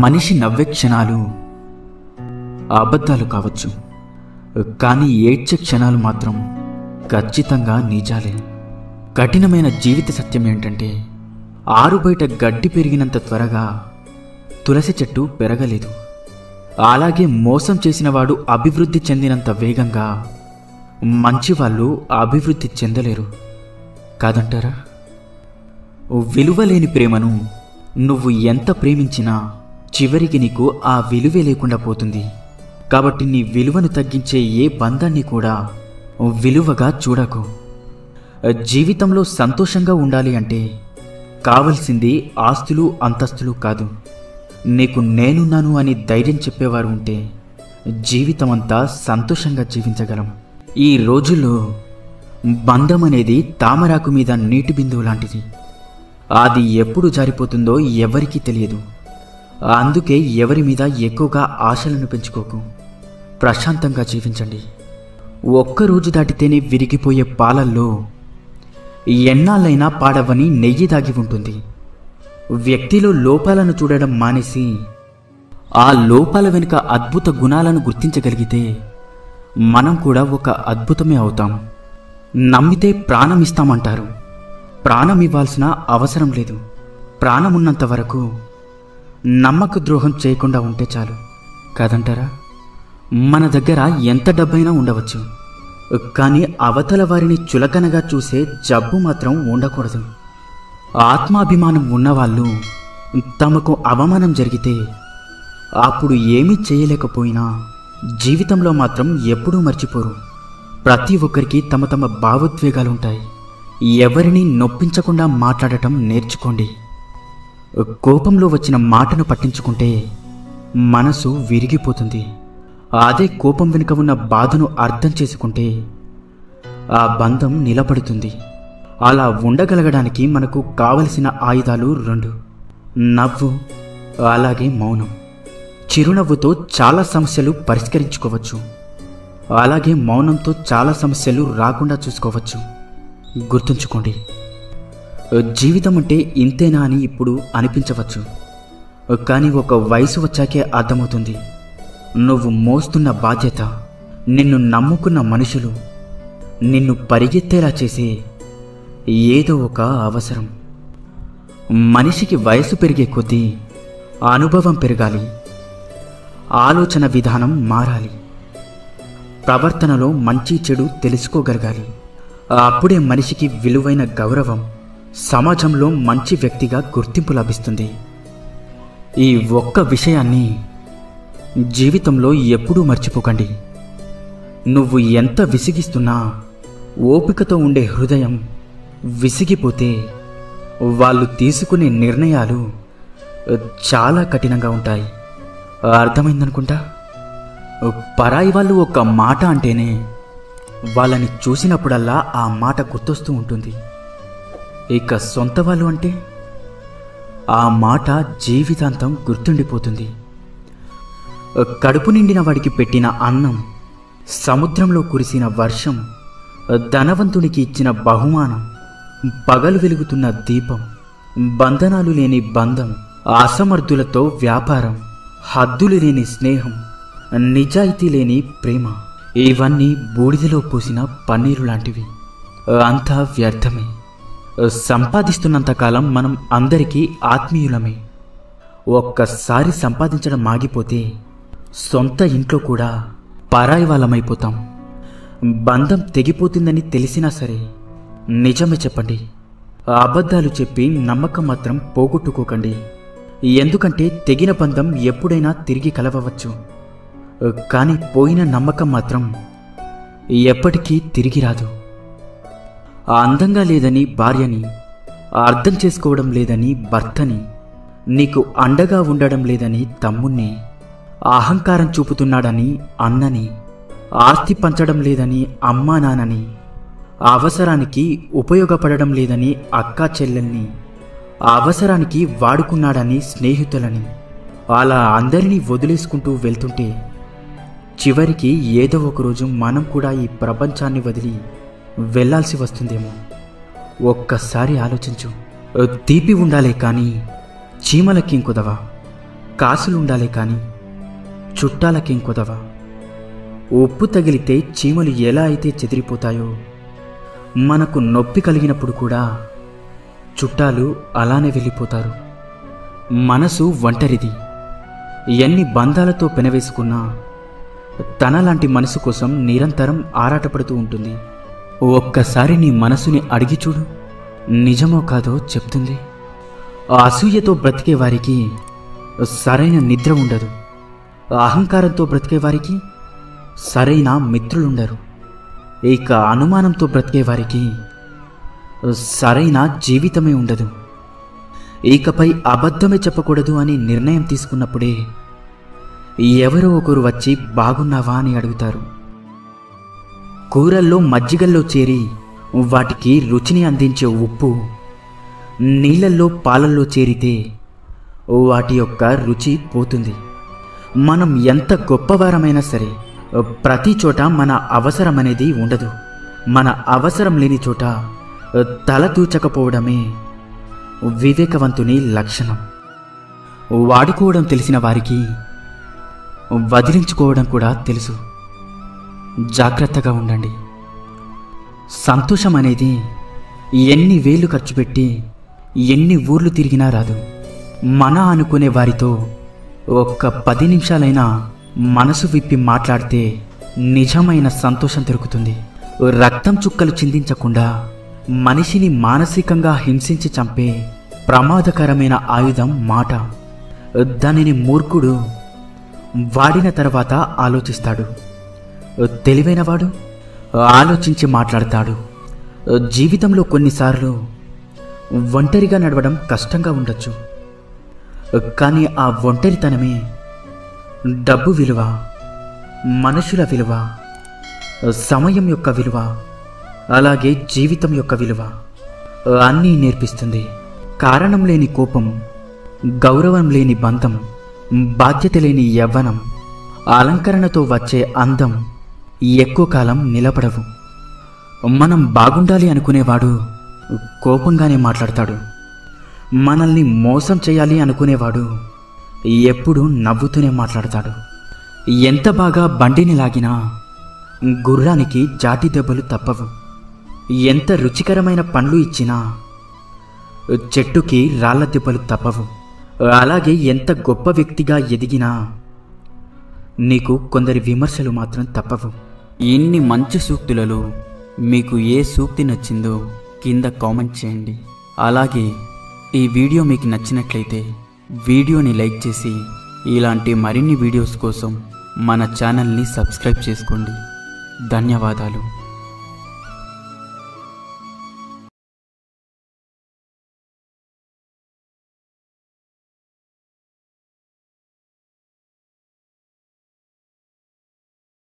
మనిషి నవ్వే క్షణాలు అబద్ధాలు కావచ్చు, కానీ ఏడ్చే క్షణాలు మాత్రం ఖచ్చితంగా నిజాలే. కఠినమైన జీవిత సత్యం ఏంటంటే, ఆరు బయట గడ్డి పెరిగినంత త్వరగా తులసి చెట్టు పెరగలేదు. అలాగే మోసం చేసినవాడు అభివృద్ధి చెందినంత వేగంగా మంచివాళ్ళు అభివృద్ధి చెందలేరు కాదంటారా? విలువలేని ప్రేమను నువ్వు ఎంత ప్రేమించినా చివరికి నీకు ఆ విలువే లేకుండా పోతుంది. కాబట్టి నీ విలువను తగ్గించే ఏ బంధాన్ని కూడా విలువగా చూడకు. జీవితంలో సంతోషంగా ఉండాలి అంటే కావలసింది ఆస్తులు అంతస్తులు కాదు. నీకు నేనున్నాను అని ధైర్యం చెప్పేవారు ఉంటే జీవితమంతా సంతోషంగా జీవించగలం. ఈ రోజుల్లో బంధం అనేది తామరాకు మీద నీటి బిందువు లాంటిది. అది ఎప్పుడు జారిపోతుందో ఎవరికీ తెలియదు. అందుకే ఎవరి మీద ఎక్కువగా ఆశలను పెంచుకోకు. ప్రశాంతంగా జీవించండి. ఒక్కరోజు దాటితేనే విరిగిపోయే పాలల్లో ఎన్నాళ్ళైనా పాడవని నెయ్యి దాగి ఉంటుంది. వ్యక్తిలో లోపాలను చూడడం మానేసి ఆ లోపాల వెనుక అద్భుత గుణాలను గుర్తించగలిగితే మనం కూడా ఒక అద్భుతమే అవుతాం. నమ్మితే ప్రాణం ఇస్తామంటారు. ప్రాణం ఇవ్వాల్సిన అవసరం లేదు. ప్రాణం ఉన్నంత వరకు నమ్మక ద్రోహం చేయకుండా ఉంటే చాలు కాదంటారా? మన దగ్గర ఎంత డబ్బైనా ఉండవచ్చు, కానీ అవతల వారిని చులకనగా చూసే జబ్బు మాత్రం ఉండకూడదు. ఆత్మాభిమానం ఉన్నవాళ్ళు తమకు అవమానం జరిగితే అప్పుడు ఏమీ చేయలేకపోయినా జీవితంలో మాత్రం ఎప్పుడూ మర్చిపోరు. ప్రతి ఒక్కరికి తమ తమ భావోద్వేగాలుంటాయి. ఎవరిని నొప్పించకుండా మాట్లాడటం నేర్చుకోండి. కోపంలో వచ్చిన మాటను పట్టించుకుంటే మనసు విరిగిపోతుంది. అదే కోపం వెనుక ఉన్న బాధను అర్థం చేసుకుంటే ఆ బంధం నిలబడుతుంది. అలా ఉండగలగడానికి మనకు కావలసిన ఆయుధాలు 2: నవ్వు, అలాగే మౌనం. చిరునవ్వుతో చాలా సమస్యలు పరిష్కరించుకోవచ్చు, అలాగే మౌనంతో చాలా సమస్యలు రాకుండా చూసుకోవచ్చు. గుర్తుంచుకోండి, జీవితం అంటే ఇంతేనా అని ఇప్పుడు అనిపించవచ్చు, కానీ ఒక వయసు వచ్చాకే అర్థమవుతుంది. నువ్వు మోస్తున్న బాధ్యత, నిన్ను నమ్ముకున్న మనుషులు, నిన్ను పరిగెత్తేలా చేసే ఏదో ఒక అవసరం. మనిషికి వయసు పెరిగే కొద్దీ అనుభవం పెరగాలి, ఆలోచన విధానం మారాలి, ప్రవర్తనలో మంచి చెడు తెలుసుకోగలగాలి. అప్పుడే మనిషికి విలువైన గౌరవం, సమాజంలో మంచి వ్యక్తిగా గుర్తింపు లభిస్తుంది. ఈ ఒక్క విషయాన్ని జీవితంలో ఎప్పుడూ మర్చిపోకండి. నువ్వు ఎంత విసిగిస్తున్నా ఓపికతో ఉండే హృదయం విసిగిపోతే వాళ్ళు తీసుకునే నిర్ణయాలు చాలా కఠినంగా ఉంటాయి. అర్థమైందనుకుంటా. పరాయి వాళ్ళు ఒక మాట అంటేనే వాళ్ళని చూసినప్పుడల్లా ఆ మాట గుర్తొస్తూ ఉంటుంది. ఇక సొంత వాళ్ళు అంటే ఆ మాట జీవితాంతం గుర్తుండిపోతుంది. కడుపు నిండిన వాడికి పెట్టిన అన్నం, సముద్రంలో కురిసిన వర్షం, ధనవంతునికి ఇచ్చిన బహుమానం, పగలు వెలుగుతున్న దీపం, బంధనాలు లేని బంధం, అసమర్థులతో వ్యాపారం, హద్దులు లేని స్నేహం, నిజాయితీ లేని ప్రేమ, ఇవన్నీ బూడిదలో పోసిన పన్నీరు లాంటివి. అంతా వ్యర్థమే. సంపాదిస్తున్నంతకాలం మనం అందరికీ ఆత్మీయులమే. ఒక్కసారి సంపాదించడం ఆగిపోతే సొంత ఇంట్లో కూడా పరాయి వాళ్ళమైపోతాం. బంధం తెగిపోతుందని తెలిసినా సరే నిజమే చెప్పండి. అబద్ధాలు చెప్పి నమ్మకం మాత్రం పోగొట్టుకోకండి. ఎందుకంటే తెగిన బంధం ఎప్పుడైనా తిరిగి కలవవచ్చు, కానీ పోయిన నమ్మకం మాత్రం ఎప్పటికీ తిరిగి రాదు. అందంగా లేదని భార్యని, అర్థం చేసుకోవడం లేదని భర్తని, నీకు అండగా ఉండడం లేదని తమ్ముణ్ణి, అహంకారం చూపుతున్నాడని అన్నని, ఆస్తి పంచడం లేదని అమ్మా నాన్నని, అవసరానికి ఉపయోగపడడం లేదని అక్కా చెల్లెల్ని, అవసరానికి వాడుకున్నాడని స్నేహితులని, అలా అందరినీ వదిలేసుకుంటూ వెళ్తుంటే చివరికి ఏదో ఒకరోజు మనం కూడా ఈ ప్రపంచాన్ని వదిలి వెళ్ళాల్సి వస్తుందేమో. ఒక్కసారి ఆలోచించు. తీపి ఉండాలే కానీ చీమలకి కుదవా. కాసులుండాలే కాని చుట్టాలకేం కొదవ. ఉప్పు తగిలితే చీమలు ఎలా అయితే చెదిరిపోతాయో, మనకు నొప్పి కలిగినప్పుడు కూడా చుట్టాలు అలానే వెళ్ళిపోతారు. మనసు ఒంటరిది. ఎన్ని బంధాలతో పెనవేసుకున్నా తనలాంటి మనసు కోసం నిరంతరం ఆరాటపడుతూ ఉంటుంది. ఒక్కసారి నీ మనసుని అడిగి చూడు, నిజమో కాదో చెప్తుంది. అసూయతో బ్రతికే వారికి సరైన నిద్ర ఉండదు. అహంకారంతో బ్రతికే వారికి సరైన మిత్రులుండరు. ఇక అనుమానంతో బ్రతికే వారికి సరైన జీవితమే ఉండదు. ఇకపై అబద్ధమే చెప్పకూడదు అని నిర్ణయం తీసుకున్నప్పుడే ఎవరో ఒకరు వచ్చి బాగున్నావా అని అడుగుతారు. కూరల్లో మజ్జిగల్లో చేరి వాటికి రుచిని అందించే ఉప్పు నీళ్ళల్లో పాలల్లో చేరితే వాటి యొక్క రుచి పోతుంది. మనం ఎంత గొప్పవారమైనా సరే ప్రతి చోట మన అవసరం అనేది ఉండదు. మన అవసరం లేని చోట తల తూచకపోవడమే వివేకవంతుని లక్షణం. వాడుకోవడం తెలిసిన వారికి వదిలించుకోవడం కూడా తెలుసు. జాగ్రత్తగా ఉండండి. సంతోషం అనేది ఎన్ని వేలు ఖర్చు పెట్టి ఎన్ని ఊర్లు తిరిగినా రాదు. మన అనుకునే వారితో ఒక్క 10 నిమిషాలైనా మనసు విప్పి మాట్లాడితే నిజమైన సంతోషం దొరుకుతుంది. రక్తం చుక్కలు చిందించకుండా మనిషిని మానసికంగా హింసించి చంపే ప్రమాదకరమైన ఆయుధం మాట. దానిని మూర్ఖుడు వాడిన తర్వాత ఆలోచిస్తాడు. తెలివైనవాడు ఆలోచించి మాట్లాడతాడు. జీవితంలో కొన్నిసార్లు ఒంటరిగా నడవడం కష్టంగా ఉండొచ్చు. కానీ ఆ ఒంటరితనమే డబ్బు విలువ, మనుషుల విలువ, సమయం యొక్క విలువ, అలాగే జీవితం యొక్క విలువ అన్నీ నేర్పిస్తుంది. కారణం లేని కోపం, గౌరవం లేని బంధం, బాధ్యత లేని యవ్వనం, అలంకరణతో వచ్చే అందం ఎక్కువ కాలం నిలబడవు. మనం బాగుండాలి అనుకునేవాడు కోపంగానే మాట్లాడతాడు. మనల్ని మోసం చేయాలి అనుకునేవాడు ఎప్పుడూ నవ్వుతూనే మాట్లాడతాడు. ఎంత బాగా బండిని లాగినా గుర్రానికి జాటి దెబ్బలు తప్పవు. ఎంత రుచికరమైన పండ్లు ఇచ్చినా చెట్టుకి రాళ్ల దెబ్బలు తప్పవు. అలాగే ఎంత గొప్ప వ్యక్తిగా ఎదిగినా నీకు కొందరి విమర్శలు మాత్రం తప్పవు. ఇన్ని మంచి సూక్తులలో మీకు ఏ సూక్తి నచ్చిందో కింద కామెంట్ చేయండి. అలాగే ఈ వీడియో మీకు నచ్చినట్లయితే వీడియోని లైక్ చేసి ఇలాంటి మరిన్ని వీడియోస్ కోసం మన ఛానల్ని సబ్స్క్రైబ్ చేసుకోండి. ధన్యవాదాలు.